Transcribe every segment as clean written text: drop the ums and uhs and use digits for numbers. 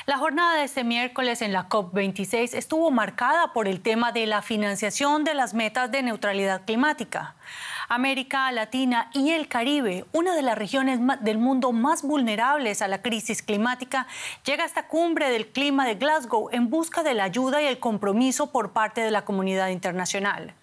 La jornada de este miércoles en la COP26 estuvo marcada por el tema de la financiación de las metas de neutralidad climática. América Latina y el Caribe, una de las regiones del mundo más vulnerables a la crisis climática, llega a esta cumbre del clima de Glasgow en busca de la ayuda y el compromiso por parte de la comunidad internacional.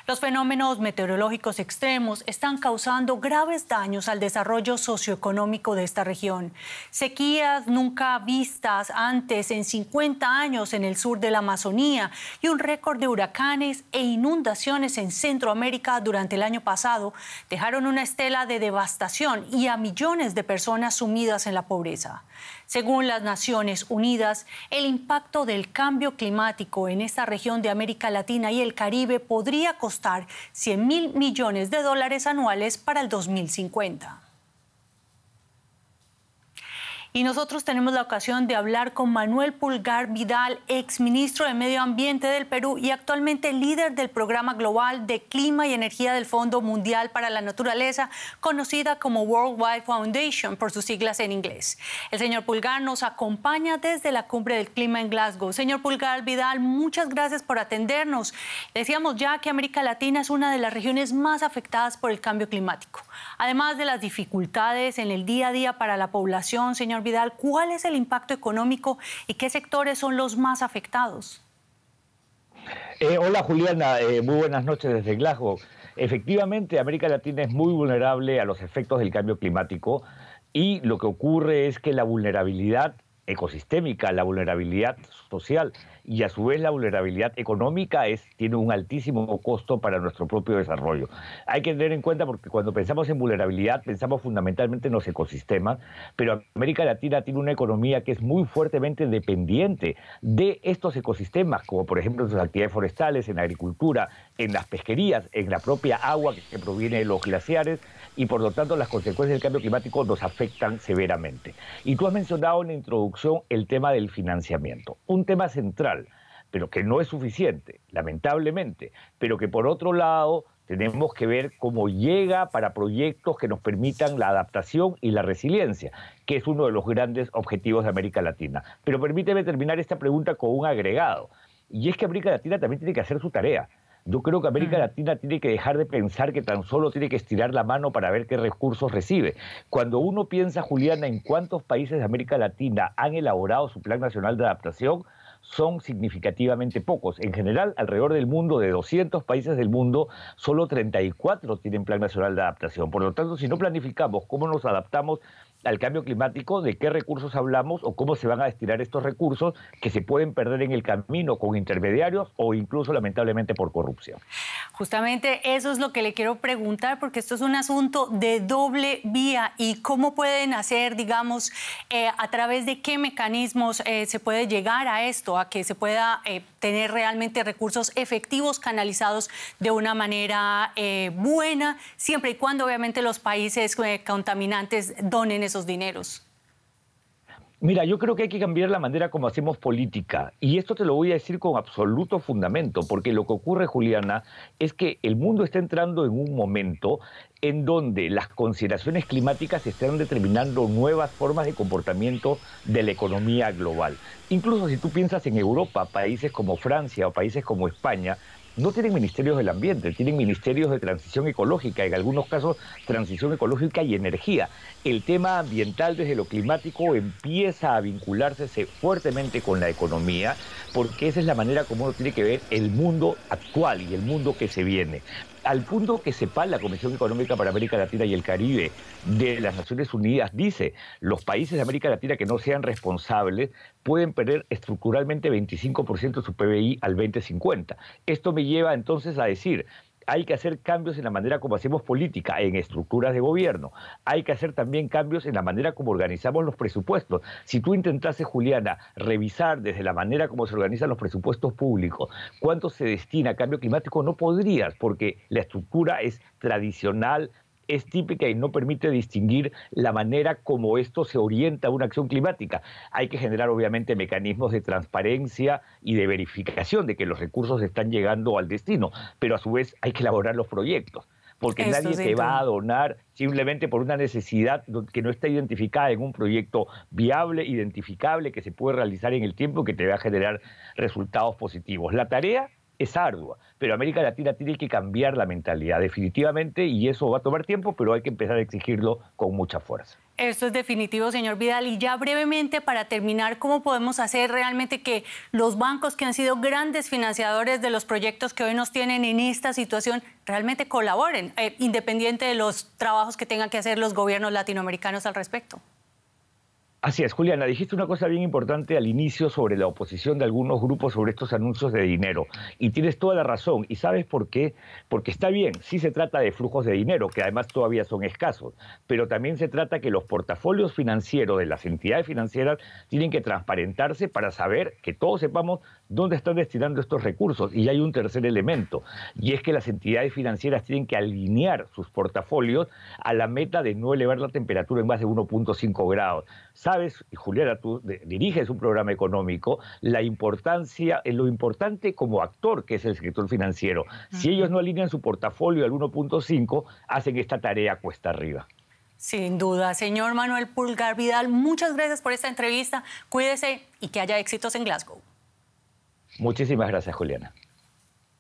Los fenómenos meteorológicos extremos están causando graves daños al desarrollo socioeconómico de esta región. Sequías nunca vistas antes en 50 años en el sur de la Amazonía y un récord de huracanes e inundaciones en Centroamérica durante el año pasado dejaron una estela de devastación y a millones de personas sumidas en la pobreza. Según las Naciones Unidas, el impacto del cambio climático en esta región de América Latina y el Caribe podría costar $100.000 millones anuales para el 2050. Y nosotros tenemos la ocasión de hablar con Manuel Pulgar Vidal, exministro de Medio Ambiente del Perú y actualmente líder del Programa Global de Clima y Energía del Fondo Mundial para la Naturaleza, conocida como World Wide Foundation por sus siglas en inglés. El señor Pulgar nos acompaña desde la Cumbre del Clima en Glasgow. Señor Pulgar Vidal, muchas gracias por atendernos. Decíamos ya que América Latina es una de las regiones más afectadas por el cambio climático. Además de las dificultades en el día a día para la población, señor Vidal, ¿cuál es el impacto económico y qué sectores son los más afectados? Hola Juliana, muy buenas noches desde Glasgow. Efectivamente, América Latina es muy vulnerable a los efectos del cambio climático y lo que ocurre es que la vulnerabilidad ecosistémica, la vulnerabilidad social y a su vez la vulnerabilidad económica tiene un altísimo costo para nuestro propio desarrollo. Hay que tener en cuenta porque cuando pensamos en vulnerabilidad pensamos fundamentalmente en los ecosistemas, pero América Latina tiene una economía que es muy fuertemente dependiente de estos ecosistemas, como por ejemplo en sus actividades forestales, en la agricultura, en las pesquerías, en la propia agua que proviene de los glaciares y por lo tanto las consecuencias del cambio climático nos afectan severamente. Y tú has mencionado en la introducción el tema del financiamiento, un tema central, pero que no es suficiente, lamentablemente, pero que por otro lado tenemos que ver cómo llega para proyectos que nos permitan la adaptación y la resiliencia, que es uno de los grandes objetivos de América Latina. Pero permíteme terminar esta pregunta con un agregado, y es que América Latina también tiene que hacer su tarea. Yo creo que América Latina tiene que dejar de pensar que tan solo tiene que estirar la mano para ver qué recursos recibe. Cuando uno piensa, Juliana, en cuántos países de América Latina han elaborado su Plan Nacional de Adaptación, son significativamente pocos. En general, alrededor del mundo, de 200 países del mundo, solo 34 tienen Plan Nacional de Adaptación. Por lo tanto, si no planificamos cómo nos adaptamos al cambio climático, de qué recursos hablamos o cómo se van a destinar estos recursos que se pueden perder en el camino con intermediarios o incluso lamentablemente por corrupción. Justamente eso es lo que le quiero preguntar, porque esto es un asunto de doble vía y cómo pueden hacer, digamos, a través de qué mecanismos se puede llegar a esto, a que se pueda tener realmente recursos efectivos canalizados de una manera buena, siempre y cuando obviamente los países contaminantes donen esos dineros. Mira, yo creo que hay que cambiar la manera como hacemos política. Y esto te lo voy a decir con absoluto fundamento, porque lo que ocurre, Juliana, es que el mundo está entrando en un momento en donde las consideraciones climáticas están determinando nuevas formas de comportamiento de la economía global. Incluso si tú piensas en Europa, países como Francia o países como España, no tienen ministerios del ambiente, tienen ministerios de transición ecológica, en algunos casos transición ecológica y energía. El tema ambiental desde lo climático empieza a vincularse fuertemente con la economía, porque esa es la manera como uno tiene que ver el mundo actual y el mundo que se viene. Al punto que sepa, la Comisión Económica para América Latina y el Caribe de las Naciones Unidas dice, los países de América Latina que no sean responsables pueden perder estructuralmente 25% de su PBI al 2050. Esto me lleva entonces a decir, hay que hacer cambios en la manera como hacemos política, en estructuras de gobierno. Hay que hacer también cambios en la manera como organizamos los presupuestos. Si tú intentases, Juliana, revisar desde la manera como se organizan los presupuestos públicos cuánto se destina a cambio climático, no podrías, porque la estructura es tradicional, es típica y no permite distinguir la manera como esto se orienta a una acción climática. Hay que generar obviamente mecanismos de transparencia y de verificación de que los recursos están llegando al destino, pero a su vez hay que elaborar los proyectos. porque Esto nadie sin te va duda. a donar simplemente por una necesidad que no está identificada en un proyecto viable, identificable, que se puede realizar en el tiempo y que te va a generar resultados positivos. La tarea es ardua, pero América Latina tiene que cambiar la mentalidad definitivamente y eso va a tomar tiempo, pero hay que empezar a exigirlo con mucha fuerza. Esto es definitivo, señor Vidal. Y ya brevemente, para terminar, ¿cómo podemos hacer realmente que los bancos que han sido grandes financiadores de los proyectos que hoy nos tienen en esta situación realmente colaboren, independiente de los trabajos que tengan que hacer los gobiernos latinoamericanos al respecto? Así es, Juliana, dijiste una cosa bien importante al inicio sobre la oposición de algunos grupos sobre estos anuncios de dinero. Y tienes toda la razón. ¿Y sabes por qué? Porque está bien, sí se trata de flujos de dinero, que además todavía son escasos, pero también se trata que los portafolios financieros de las entidades financieras tienen que transparentarse para saber que todos sepamos dónde están destinando estos recursos. Y hay un tercer elemento, y es que las entidades financieras tienen que alinear sus portafolios a la meta de no elevar la temperatura en más de 1.5 grados. Sabes, y Juliana, tú diriges un programa económico, la importancia, lo importante como actor que es el sector financiero. Si ellos no alinean su portafolio al 1.5, hacen esta tarea cuesta arriba. Sin duda. Señor Manuel Pulgar Vidal, muchas gracias por esta entrevista. Cuídese y que haya éxitos en Glasgow. Muchísimas gracias, Juliana.